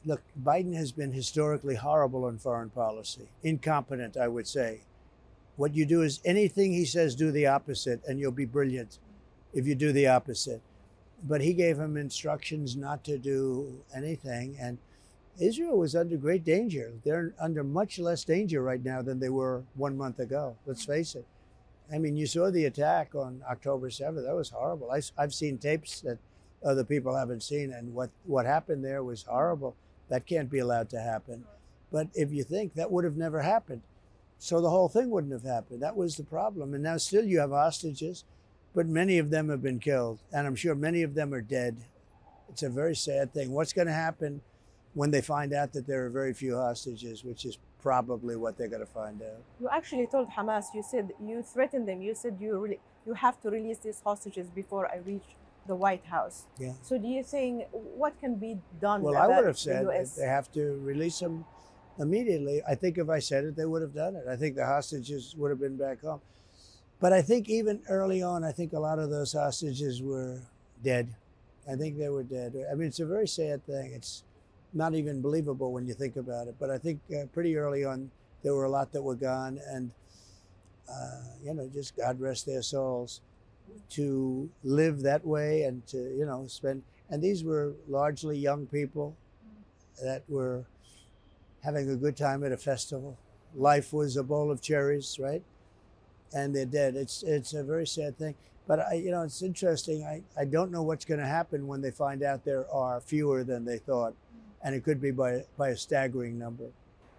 look, Biden has been historically horrible in foreign policy, incompetent, I would say. What you do is anything he says, do the opposite, and you'll be brilliant if you do the opposite. But he gave him instructions not to do anything, and Israel was under great danger. They're under much less danger right now than they were 1 month ago. Let's face it. I mean, you saw the attack on October 7th. That was horrible. I've seen tapes that other people haven't seen, and what happened there was horrible. That can't be allowed to happen. But if you think that would have never happened, so the whole thing wouldn't have happened. That was the problem. And now still you have hostages, but many of them have been killed, and I'm sure many of them are dead. It's a very sad thing. What's going to happen when they find out that there are very few hostages, which is probably what they're going to find out. You actually told Hamas, you said, you threatened them, you said you have to release these hostages before I reach the White House. Yeah. So do you think, what can be done Well, about I would have the said US? they have to release them immediately. I think if I said it, they would have done it. I think the hostages would have been back home. But I think even early on, I think a lot of those hostages were dead. I think they were dead. I mean, it's a very sad thing. It's not even believable when you think about it. But I think pretty early on, there were a lot that were gone. And, just God rest their souls, to live that way and to, spend. And these were largely young people that were having a good time at a festival. Life was a bowl of cherries, right? And they're dead. It's a very sad thing. But it's interesting. I don't know what's going to happen when they find out there are fewer than they thought, and it could be by a staggering number.